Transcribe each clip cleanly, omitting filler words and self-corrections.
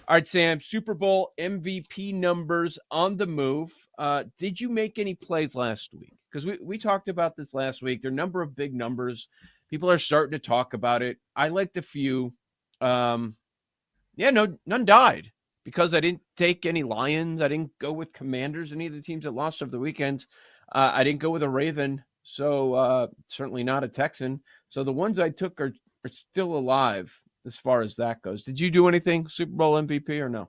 All right, Sam, Super Bowl MVP numbers on the move. Did you make any plays last week? Because we talked about this last week. There are a number of big numbers. People are starting to talk about it. I liked a few. No, none died because I didn't take any Lions. I didn't go with Commanders, any of the teams that lost over the weekend. I didn't go with a Raven, so certainly not a Texan. So the ones I took are still alive as far as that goes. Did you do anything Super Bowl MVP or no?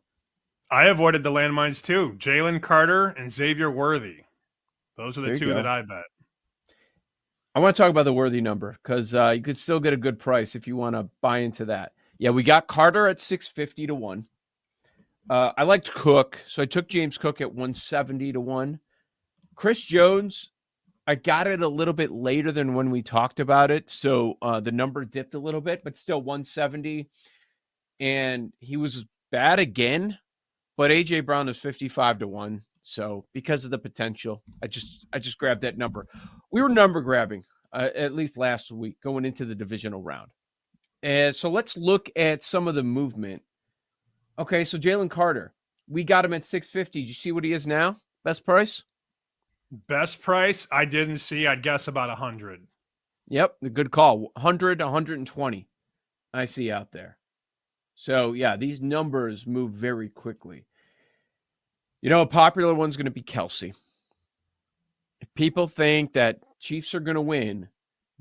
I avoided the landmines too. Jalen Carter and Xavier Worthy. Those are the There you two that go. I bet. I want to talk about the Worthy number because you could still get a good price if you want to buy into that. Yeah, we got Carter at 650 to 1. I liked Cook, so I took James Cook at 170 to 1. Chris Jones, I got it a little bit later than when we talked about it, so the number dipped a little bit, but still 170. And he was bad again, but AJ Brown is 55 to 1. So because of the potential, I just grabbed that number. We were number grabbing at least last week going into the divisional round. And so let's look at some of the movement. Okay, so Jalen Carter, we got him at 650. Did you see what he is now? Best price? Best price, I didn't see. I'd guess about 100. Yep, a good call. 100, 120 I see out there. So, yeah, these numbers move very quickly. You know, a popular one's going to be Kelce. If people think that Chiefs are going to win,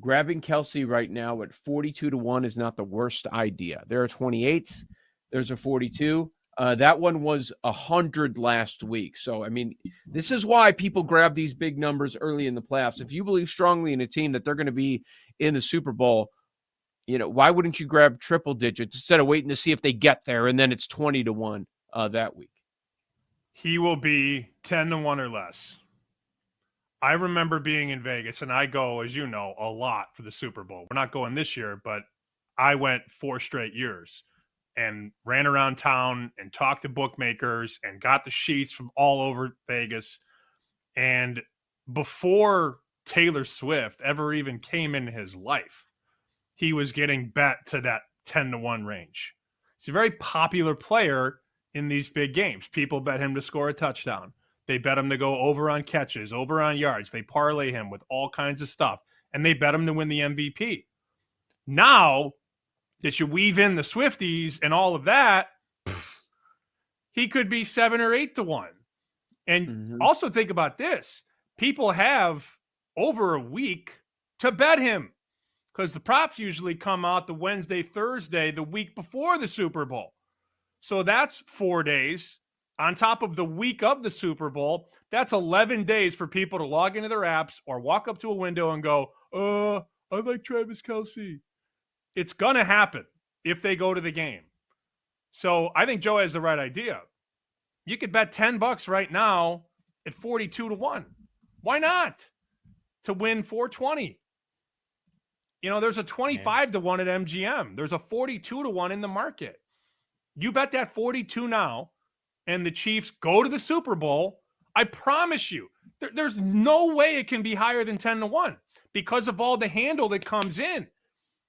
grabbing Kelce right now at 42 to 1 is not the worst idea. There are 28s, there's a 42. That one was 100 last week. So, I mean, this is why people grab these big numbers early in the playoffs. If you believe strongly in a team that they're going to be in the Super Bowl, you know, why wouldn't you grab triple digits instead of waiting to see if they get there and then it's 20 to 1 that week? He will be 10 to 1 or less. I remember being in Vegas, and I go, as you know, a lot for the Super Bowl. We're not going this year, but I went 4 straight years and ran around town and talked to bookmakers and got the sheets from all over Vegas. And before Taylor Swift ever even came in his life, he was getting bet to that 10 to 1 range. He's a very popular player in these big games. People bet him to score a touchdown. They bet him to go over on catches, over on yards. They parlay him with all kinds of stuff, and they bet him to win the MVP. Now that you weave in the Swifties and all of that, he could be 7 or 8 to 1. And also think about this. People have over a week to bet him because the props usually come out the Wednesday, Thursday, the week before the Super Bowl. So that's 4 days on top of the week of the Super Bowl. That's 11 days for people to log into their apps or walk up to a window and go, I like Travis Kelce. It's going to happen if they go to the game. So I think Joe has the right idea. You could bet $10 right now at 42 to 1. Why not? To win 420. You know, there's a 25 to 1 at MGM. There's a 42 to 1 in the market. You bet that 42 now, and the Chiefs go to the Super Bowl, I promise you, there's no way it can be higher than 10 to 1 because of all the handle that comes in.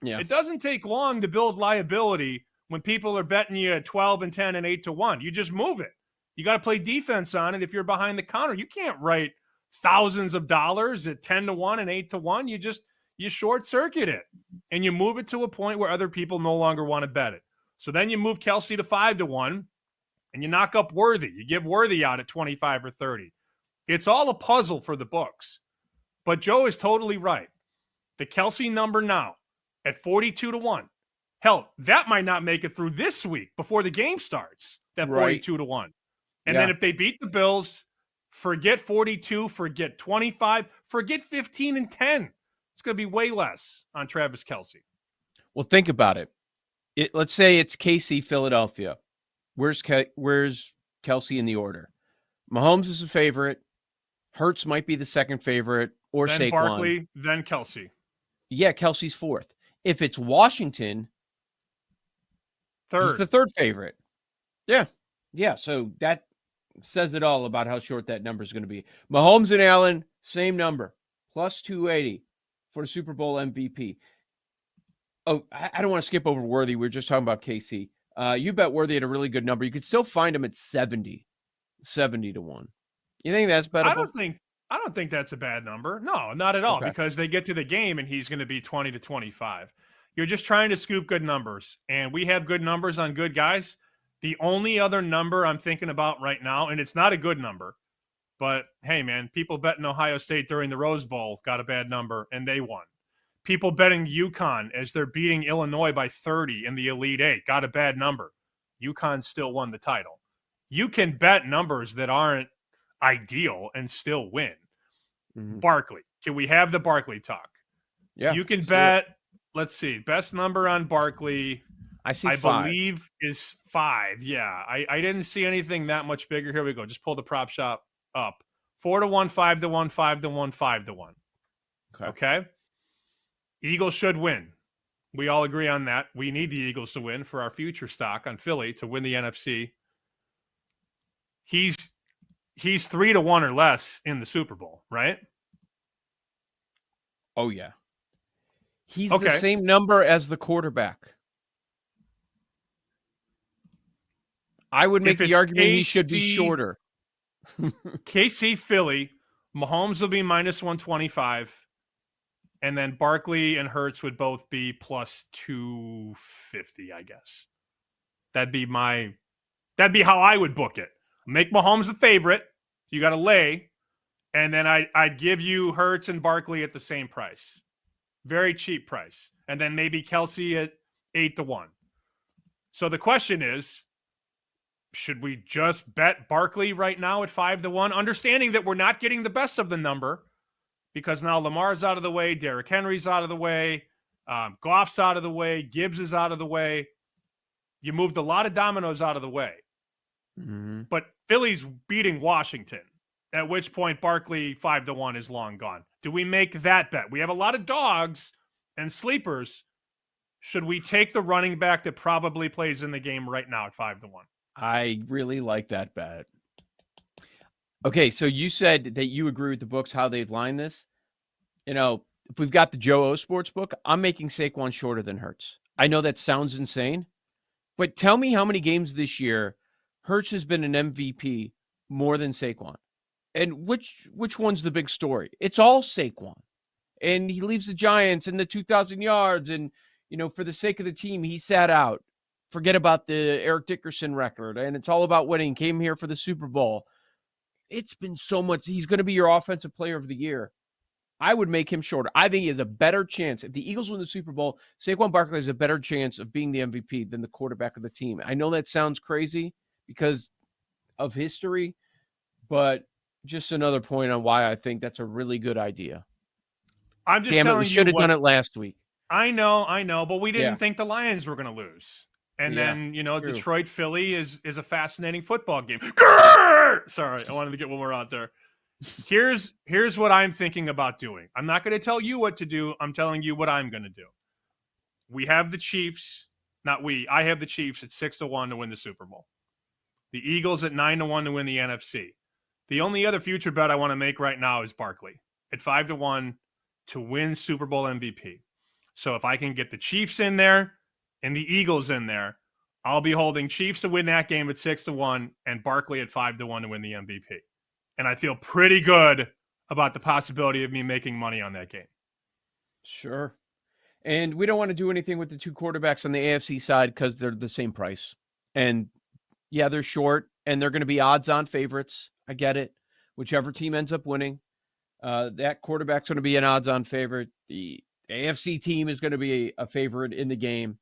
Yeah. It doesn't take long to build liability when people are betting you at 12 and 10 and 8 to 1. You just move it. You got to play defense on it if you're behind the counter. You can't write thousands of dollars at 10 to 1 and 8 to 1. You short circuit it and you move it to a point where other people no longer want to bet it. So then you move Kelce to 5 to 1 and you knock up Worthy. You give Worthy out at 25 or 30. It's all a puzzle for the books. But Joe is totally right. The Kelce number now at 42 to 1. Hell, that might not make it through this week before the game starts, that 42 to 1. And then if they beat the Bills, forget 42, forget 25, forget 15 and 10. It's going to be way less on Travis Kelce. Well, think about it. Let's say it's KC, Philadelphia. Where's Kelce in the order? Mahomes is a favorite. Hurts might be the second favorite, or then Saquon. Barkley, then Kelce. Yeah, Kelce's fourth. If it's Washington, he's the third favorite. Yeah. So that says it all about how short that number is going to be. Mahomes and Allen, same number, plus 280 for the Super Bowl MVP. Oh, I don't want to skip over Worthy. We were just talking about KC. You bet Worthy at a really good number. You could still find him at 70 to 1. You think that's I bettable? don't think that's a bad number. No, not at all, Okay. because they get to the game and he's going to be 20 to 25. You're just trying to scoop good numbers, and we have good numbers on good guys. The only other number I'm thinking about right now, and it's not a good number, but hey, man, people betting Ohio State during the Rose Bowl got a bad number, and they won. People betting UConn as they're beating Illinois by 30 in the Elite Eight got a bad number. UConn still won the title. You can bet numbers that aren't ideal and still win. Mm-hmm. Barkley. Can we have the Barkley talk? Yeah. You can bet, let's see, best number on Barkley, I see I 5. believe, is 5. Yeah. I didn't see anything that much bigger. Here we go. Just pull the prop shop up. 4 to 1, 5 to 1, 5 to 1, 5 to 1. Okay. Eagles should win. We all agree on that. We need the Eagles to win for our future stock on Philly to win the NFC. He's 3 to 1 or less in the Super Bowl, right? Oh, yeah. He's the same number as the quarterback. I would make the argument he should be shorter. KC Philly, Mahomes will be minus 125. And then Barkley and Hurts would both be plus 250, I guess. That'd be how I would book it. Make Mahomes the favorite. You got to lay. And then I'd give you Hurts and Barkley at the same price. Very cheap price. And then maybe Kelsey at 8 to 1. So the question is, should we just bet Barkley right now at 5 to 1? Understanding that we're not getting the best of the number, because now Lamar's out of the way, Derrick Henry's out of the way, Goff's out of the way, Gibbs is out of the way. You moved a lot of dominoes out of the way. Mm-hmm. But Philly's beating Washington, at which point Barkley 5 to 1 is long gone. Do we make that bet? We have a lot of dogs and sleepers. Should we take the running back that probably plays in the game right now at 5 to 1? I really like that bet. Okay, so you said that you agree with the books, how they've lined this. You know, if we've got the Joe O Sports book, I'm making Saquon shorter than Hurts. I know that sounds insane, but tell me how many games this year Hurts has been an MVP more than Saquon. And which one's the big story? It's all Saquon. And he leaves the Giants in the 2,000 yards. And, you know, for the sake of the team, he sat out. Forget about the Eric Dickerson record. And it's all about winning. Came here for the Super Bowl. It's been so much. He's going to be your offensive player of the year. I would make him shorter. I think he has a better chance. If the Eagles win the Super Bowl, Saquon Barkley has a better chance of being the MVP than the quarterback of the team. I know that sounds crazy because of history, but just another point on why I think that's a really good idea. I'm just Damn it, telling we you should have done it last week. I know, but we didn't think the Lions were going to lose. And then, you know, true. Detroit Philly is a fascinating football game. Grrr! Sorry, I wanted to get one more out there. Here's what I'm thinking about doing. I'm not going to tell you what to do. I'm telling you what I'm going to do. We have the Chiefs, not we. I have the Chiefs at 6 to 1 to win the Super Bowl. The Eagles at 9 to 1 to win the NFC. The only other future bet I want to make right now is Barkley at 5 to 1 to win Super Bowl MVP. So if I can get the Chiefs in there and the Eagles in there, I'll be holding Chiefs to win that game at 6 to 1 and Barkley at 5 to 1 to win the MVP. And I feel pretty good about the possibility of me making money on that game. Sure. And we don't want to do anything with the two quarterbacks on the AFC side because they're the same price. And yeah, they're short and they're going to be odds-on favorites. I get it. Whichever team ends up winning, that quarterback's going to be an odds-on favorite. The AFC team is going to be a favorite in the game.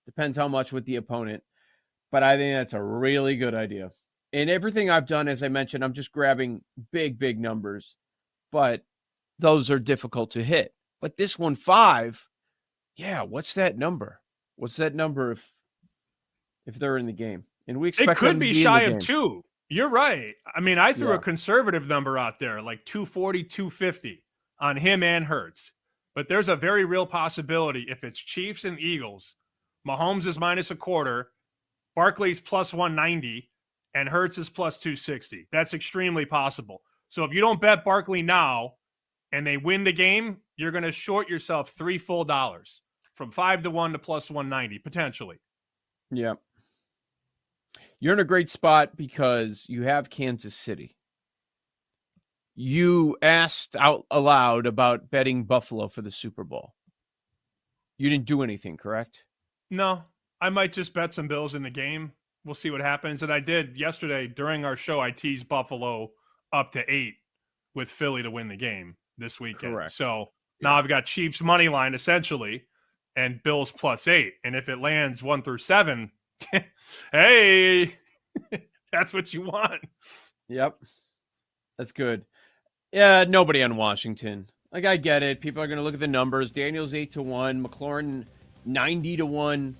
Depends how much with the opponent. But I think that's a really good idea. And everything I've done, as I mentioned, I'm just grabbing big numbers. But those are difficult to hit. But this one, 5, yeah, what's that number? What's that number if they're in the game? And we expect it could them to be be shy in the of game. 2. You're right. I mean, I threw Yeah. a conservative number out there, like 240, 250 on him and Hurts. But there's a very real possibility if it's Chiefs and Eagles, Mahomes is minus a quarter, Barkley's plus 190, and Hurts is plus 260. That's extremely possible. So if you don't bet Barkley now and they win the game, you're going to short yourself $3 full from 5 to 1 to plus 190, potentially. Yeah. You're in a great spot because you have Kansas City. You asked out aloud about betting Buffalo for the Super Bowl. You didn't do anything, correct? No, I might just bet some Bills in the game. We'll see what happens. And I did yesterday during our show. I teased Buffalo up to 8 with Philly to win the game this weekend. Correct. So now I've got Chiefs money line essentially, and Bills +8. And if it lands 1 through 7, hey, that's what you want. Yep. That's good. Yeah, nobody on Washington. Like, I get it. People are going to look at the numbers. Daniels 8-1, McLaurin 90-1.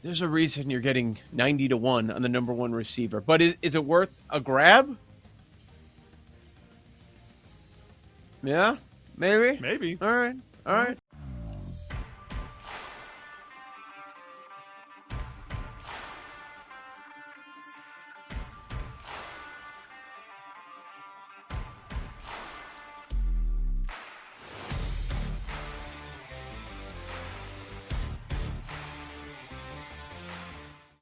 There's a reason you're getting 90-1 on the number one receiver. But is it worth a grab? Yeah, maybe. Maybe. All right.